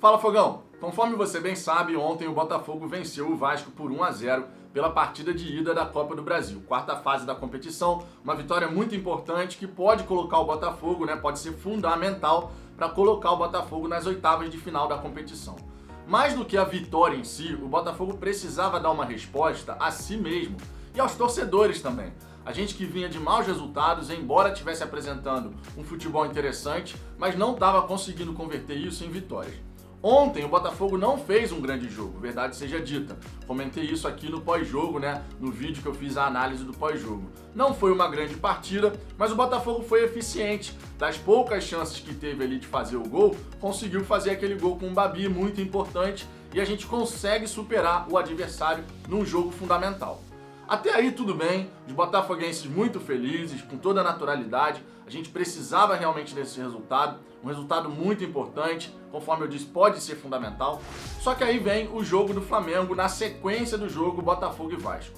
Fala, Fogão! Conforme você bem sabe, ontem o Botafogo venceu o Vasco por 1-0 pela partida de ida da Copa do Brasil. Quarta fase da competição, uma vitória muito importante que pode colocar o Botafogo, pode ser fundamental para colocar o Botafogo nas oitavas de final da competição. Mais do que a vitória em si, o Botafogo precisava dar uma resposta a si mesmo e aos torcedores também. A gente que vinha de maus resultados, embora estivesse apresentando um futebol interessante, mas não estava conseguindo converter isso em vitórias. Ontem o Botafogo não fez um grande jogo, verdade seja dita. Comentei isso aqui no pós-jogo, no vídeo que eu fiz a análise do pós-jogo. Não foi uma grande partida, mas o Botafogo foi eficiente. Das poucas chances que teve ali de fazer o gol, conseguiu fazer aquele gol com um Babi muito importante e a gente consegue superar o adversário num jogo fundamental. Até aí tudo bem, os botafoguenses muito felizes, com toda a naturalidade, a gente precisava realmente desse resultado, um resultado muito importante, conforme eu disse, pode ser fundamental, só que aí vem o jogo do Flamengo, na sequência do jogo Botafogo e Vasco.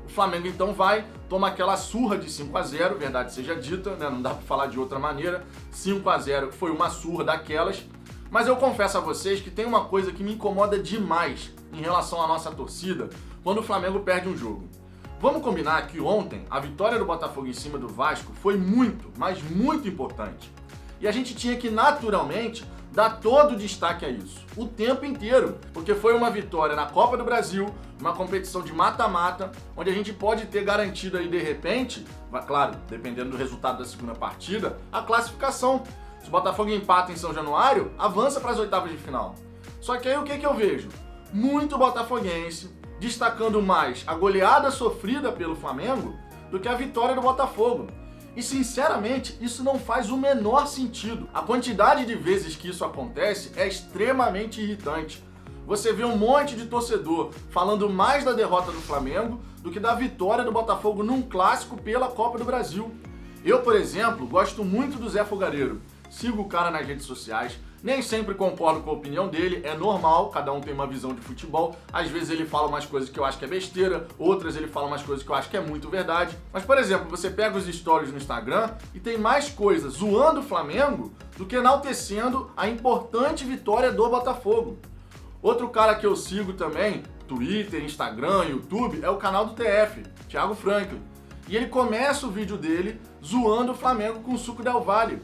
O Flamengo então toma aquela surra de 5-0, verdade seja dita, não dá pra falar de outra maneira, 5-0 foi uma surra daquelas, mas eu confesso a vocês que tem uma coisa que me incomoda demais em relação à nossa torcida quando o Flamengo perde um jogo. Vamos combinar que ontem a vitória do Botafogo em cima do Vasco foi muito, mas muito importante. E a gente tinha que naturalmente dar todo o destaque a isso, o tempo inteiro, porque foi uma vitória na Copa do Brasil, uma competição de mata-mata, onde a gente pode ter garantido aí de repente, claro, dependendo do resultado da segunda partida, a classificação. Se o Botafogo empata em São Januário, avança para as oitavas de final. Só que aí o que eu vejo? Muito botafoguense destacando mais a goleada sofrida pelo Flamengo do que a vitória do Botafogo. E sinceramente, isso não faz o menor sentido. A quantidade de vezes que isso acontece é extremamente irritante. Você vê um monte de torcedor falando mais da derrota do Flamengo do que da vitória do Botafogo num clássico pela Copa do Brasil. Eu, por exemplo, gosto muito do Zé Fogareiro. Sigo o cara nas redes sociais. Nem sempre concordo com a opinião dele, é normal, cada um tem uma visão de futebol. Às vezes ele fala umas coisas que eu acho que é besteira, outras ele fala umas coisas que eu acho que é muito verdade. Mas, por exemplo, você pega os stories no Instagram e tem mais coisas zoando o Flamengo do que enaltecendo a importante vitória do Botafogo. Outro cara que eu sigo também, Twitter, Instagram, YouTube, é o canal do TF, Thiago Franklin. E ele começa o vídeo dele zoando o Flamengo com o suco Del Valle.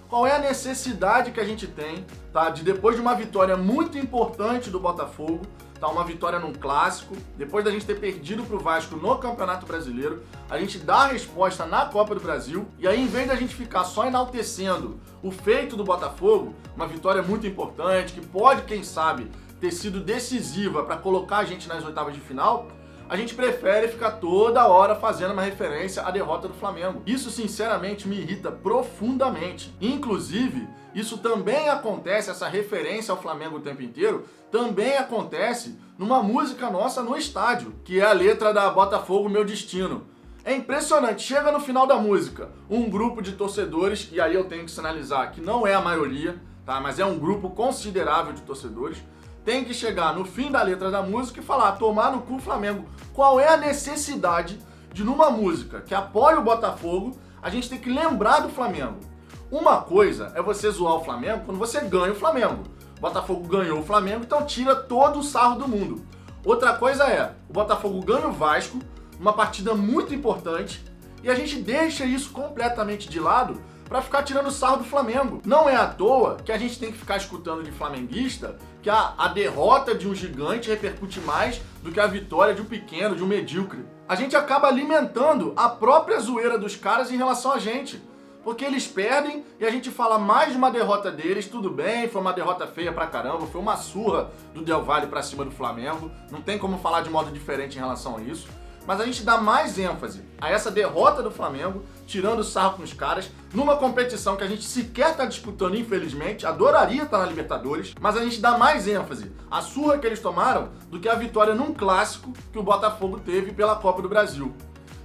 Qual é a necessidade que a gente tem, de depois de uma vitória muito importante do Botafogo, uma vitória num clássico, depois da gente ter perdido pro Vasco no Campeonato Brasileiro, a gente dá a resposta na Copa do Brasil, e aí em vez da gente ficar só enaltecendo o feito do Botafogo, uma vitória muito importante, que pode, quem sabe, ter sido decisiva para colocar a gente nas oitavas de final, a gente prefere ficar toda hora fazendo uma referência à derrota do Flamengo. Isso, sinceramente, me irrita profundamente. Inclusive, isso também acontece, essa referência ao Flamengo o tempo inteiro, também acontece numa música nossa no estádio, que é a letra da Botafogo Meu Destino. É impressionante, chega no final da música, um grupo de torcedores, e aí eu tenho que sinalizar que não é a maioria, mas é um grupo considerável de torcedores, tem que chegar no fim da letra da música e falar, tomar no cu Flamengo. Qual é a necessidade de, numa música que apoia o Botafogo, a gente ter que lembrar do Flamengo? Uma coisa é você zoar o Flamengo quando você ganha o Flamengo. O Botafogo ganhou o Flamengo, então tira todo o sarro do mundo. Outra coisa é, o Botafogo ganha o Vasco, uma partida muito importante, e a gente deixa isso completamente de lado para ficar tirando sarro do Flamengo. Não é à toa que a gente tem que ficar escutando de flamenguista que a derrota de um gigante repercute mais do que a vitória de um pequeno, de um medíocre. A gente acaba alimentando a própria zoeira dos caras em relação a gente. Porque eles perdem e a gente fala mais de uma derrota deles, tudo bem, foi uma derrota feia pra caramba, foi uma surra do Del Valle pra cima do Flamengo, não tem como falar de modo diferente em relação a isso. Mas a gente dá mais ênfase a essa derrota do Flamengo, tirando o sarro com os caras, numa competição que a gente sequer está disputando, infelizmente, adoraria estar na Libertadores, mas a gente dá mais ênfase à surra que eles tomaram do que a vitória num clássico que o Botafogo teve pela Copa do Brasil.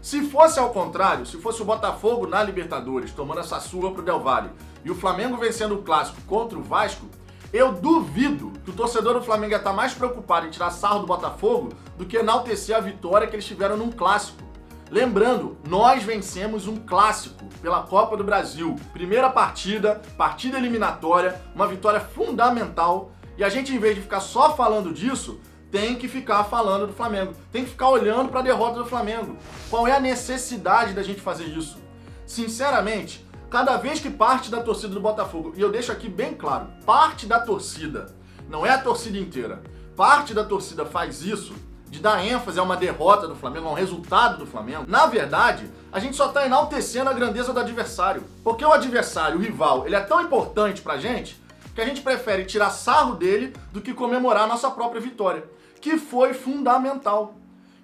Se fosse ao contrário, se fosse o Botafogo na Libertadores, tomando essa surra pro Del Valle, e o Flamengo vencendo o clássico contra o Vasco, eu duvido que o torcedor do Flamengo ia estar mais preocupado em tirar sarro do Botafogo do que enaltecer a vitória que eles tiveram num clássico. Lembrando, nós vencemos um clássico pela Copa do Brasil. Primeira partida, partida eliminatória, uma vitória fundamental. E a gente, em vez de ficar só falando disso, tem que ficar falando do Flamengo. Tem que ficar olhando para a derrota do Flamengo. Qual é a necessidade da gente fazer isso? Sinceramente, cada vez que parte da torcida do Botafogo, e eu deixo aqui bem claro, parte da torcida, não é a torcida inteira, parte da torcida faz isso, de dar ênfase a uma derrota do Flamengo, a um resultado do Flamengo, na verdade, a gente só está enaltecendo a grandeza do adversário. Porque o adversário, o rival, ele é tão importante pra gente, que a gente prefere tirar sarro dele do que comemorar a nossa própria vitória, que foi fundamental.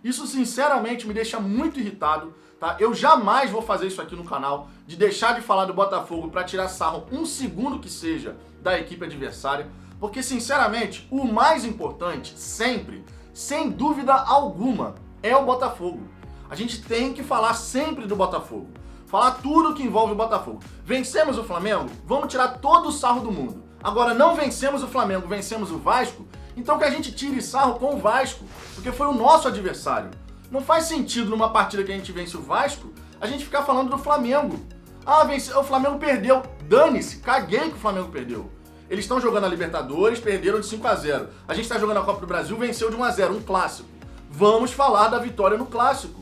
Isso, sinceramente, me deixa muito irritado, tá? Eu jamais vou fazer isso aqui no canal, de deixar de falar do Botafogo para tirar sarro um segundo que seja da equipe adversária, porque, sinceramente, o mais importante, sempre, sem dúvida alguma, é o Botafogo. A gente tem que falar sempre do Botafogo. Falar tudo que envolve o Botafogo. Vencemos o Flamengo? Vamos tirar todo o sarro do mundo. Agora, não vencemos o Flamengo, vencemos o Vasco? Então que a gente tire sarro com o Vasco, porque foi o nosso adversário. Não faz sentido numa partida que a gente vence o Vasco, a gente ficar falando do Flamengo. Ah, o Flamengo perdeu. Dane-se, caguei que o Flamengo perdeu. Eles estão jogando a Libertadores, perderam de 5-0. A gente está jogando a Copa do Brasil, venceu de 1-0, um clássico. Vamos falar da vitória no clássico.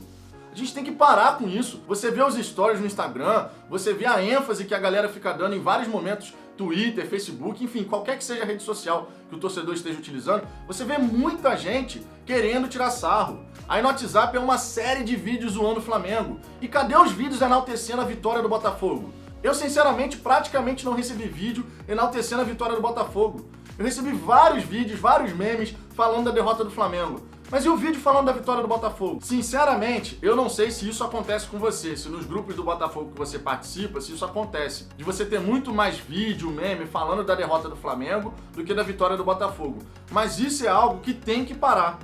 A gente tem que parar com isso. Você vê os stories no Instagram, você vê a ênfase que a galera fica dando em vários momentos, Twitter, Facebook, enfim, qualquer que seja a rede social que o torcedor esteja utilizando, você vê muita gente querendo tirar sarro. Aí no WhatsApp é uma série de vídeos zoando o Flamengo. E cadê os vídeos enaltecendo a vitória do Botafogo? Eu, sinceramente, praticamente não recebi vídeo enaltecendo a vitória do Botafogo. Eu recebi vários vídeos, vários memes falando da derrota do Flamengo. Mas e o vídeo falando da vitória do Botafogo? Sinceramente, eu não sei se isso acontece com você, se nos grupos do Botafogo que você participa, se isso acontece. De você ter muito mais vídeo, meme, falando da derrota do Flamengo do que da vitória do Botafogo. Mas isso é algo que tem que parar.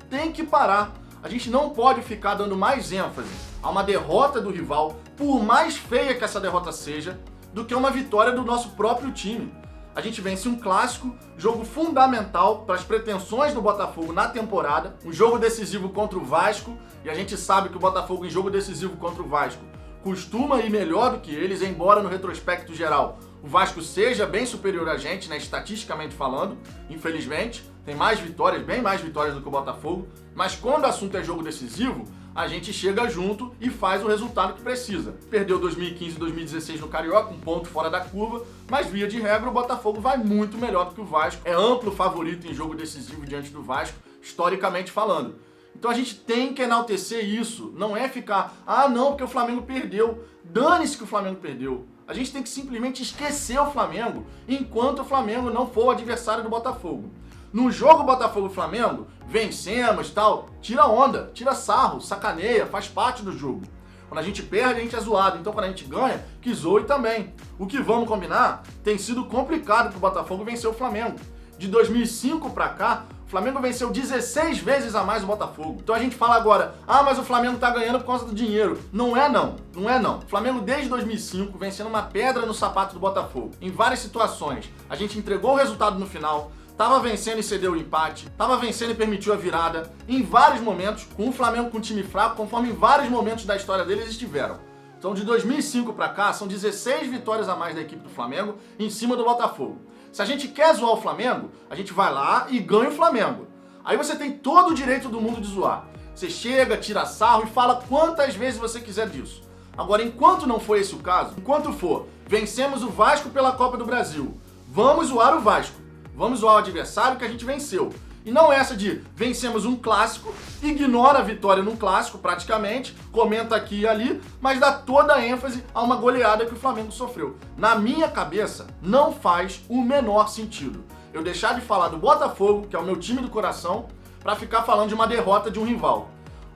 Tem que parar. A gente não pode ficar dando mais ênfase a uma derrota do rival, por mais feia que essa derrota seja, do que uma vitória do nosso próprio time. A gente vence um clássico, jogo fundamental para as pretensões do Botafogo na temporada, um jogo decisivo contra o Vasco, e a gente sabe que o Botafogo em jogo decisivo contra o Vasco costuma ir melhor do que eles, embora no retrospecto geral o Vasco seja bem superior a gente, né, estatisticamente falando, infelizmente, tem mais vitórias, bem mais vitórias do que o Botafogo, mas quando o assunto é jogo decisivo, a gente chega junto e faz o resultado que precisa. Perdeu 2015 e 2016 no Carioca, um ponto fora da curva, mas via de regra o Botafogo vai muito melhor do que o Vasco, é amplo favorito em jogo decisivo diante do Vasco, historicamente falando. Então a gente tem que enaltecer isso, não é ficar, ah não, porque o Flamengo perdeu, dane-se que o Flamengo perdeu. A gente tem que simplesmente esquecer o Flamengo enquanto o Flamengo não for o adversário do Botafogo. No jogo Botafogo-Flamengo, vencemos tal, tira onda, tira sarro, sacaneia, faz parte do jogo. Quando a gente perde, a gente é zoado. Então quando a gente ganha, que zoe também. O que vamos combinar, tem sido complicado pro Botafogo vencer o Flamengo. De 2005 pra cá, o Flamengo venceu 16 vezes a mais o Botafogo. Então a gente fala agora, ah, mas o Flamengo tá ganhando por causa do dinheiro. Não é não, não é não. O Flamengo desde 2005 vencendo uma pedra no sapato do Botafogo. Em várias situações, a gente entregou o resultado no final, tava vencendo e cedeu o empate, tava vencendo e permitiu a virada, em vários momentos, com o Flamengo com um time fraco, conforme em vários momentos da história deles estiveram. Então de 2005 pra cá, são 16 vitórias a mais da equipe do Flamengo em cima do Botafogo. Se a gente quer zoar o Flamengo, a gente vai lá e ganha o Flamengo. Aí você tem todo o direito do mundo de zoar. Você chega, tira sarro e fala quantas vezes você quiser disso. Agora, enquanto não for esse o caso, enquanto for, vencemos o Vasco pela Copa do Brasil, vamos zoar o Vasco. Vamos zoar o adversário que a gente venceu. E não essa de vencemos um clássico, ignora a vitória num clássico praticamente, comenta aqui e ali, mas dá toda a ênfase a uma goleada que o Flamengo sofreu. Na minha cabeça, não faz o menor sentido eu deixar de falar do Botafogo, que é o meu time do coração, para ficar falando de uma derrota de um rival.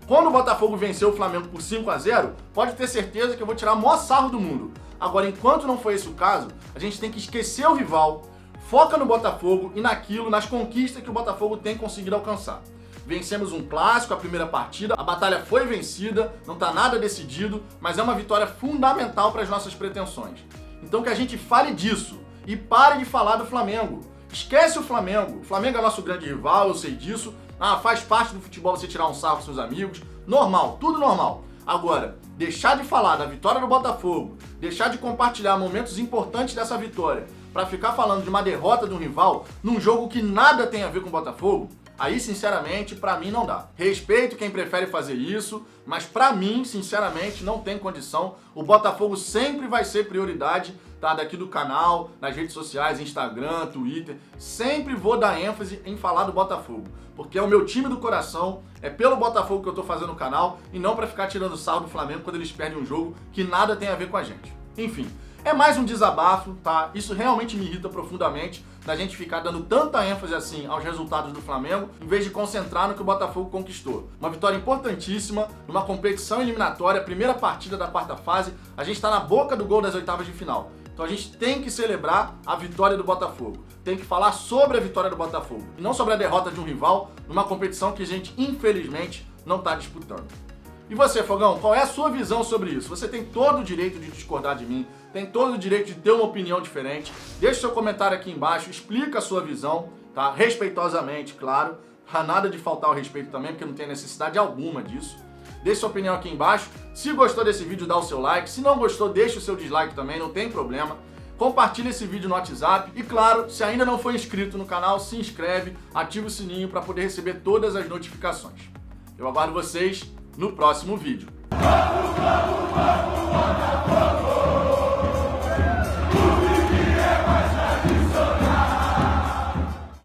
Quando o Botafogo venceu o Flamengo por 5-0, pode ter certeza que eu vou tirar o maior sarro do mundo. Agora, enquanto não for esse o caso, a gente tem que esquecer o rival, foca no Botafogo e naquilo, nas conquistas que o Botafogo tem conseguido alcançar. Vencemos um clássico, a primeira partida, a batalha foi vencida, não está nada decidido, mas é uma vitória fundamental para as nossas pretensões. Então que a gente fale disso e pare de falar do Flamengo. Esquece o Flamengo é nosso grande rival, eu sei disso, faz parte do futebol você tirar um sarro com seus amigos, normal, tudo normal. Agora, deixar de falar da vitória do Botafogo, deixar de compartilhar momentos importantes dessa vitória, para ficar falando de uma derrota de um rival num jogo que nada tem a ver com o Botafogo, aí, sinceramente, pra mim não dá. Respeito quem prefere fazer isso, mas pra mim, sinceramente, não tem condição. O Botafogo sempre vai ser prioridade, tá? Daqui do canal, nas redes sociais, Instagram, Twitter. Sempre vou dar ênfase em falar do Botafogo, porque é o meu time do coração, é pelo Botafogo que eu tô fazendo o canal e não pra ficar tirando sarro do Flamengo quando eles perdem um jogo que nada tem a ver com a gente. Enfim, é mais um desabafo, tá? Isso realmente me irrita profundamente, da gente ficar dando tanta ênfase assim aos resultados do Flamengo, em vez de concentrar no que o Botafogo conquistou. Uma vitória importantíssima, numa competição eliminatória, primeira partida da quarta fase, a gente tá na boca do gol das oitavas de final. Então a gente tem que celebrar a vitória do Botafogo, tem que falar sobre a vitória do Botafogo, e não sobre a derrota de um rival, numa competição que a gente, infelizmente, não tá disputando. E você, Fogão, qual é a sua visão sobre isso? Você tem todo o direito de discordar de mim, tem todo o direito de ter uma opinião diferente. Deixe seu comentário aqui embaixo, explica a sua visão, tá? Respeitosamente, claro. Nada de faltar o respeito também, porque não tem necessidade alguma disso. Deixe sua opinião aqui embaixo. Se gostou desse vídeo, dá o seu like. Se não gostou, deixe o seu dislike também, não tem problema. Compartilhe esse vídeo no WhatsApp. E claro, se ainda não for inscrito no canal, se inscreve, ativa o sininho para poder receber todas as notificações. Eu aguardo vocês no próximo vídeo.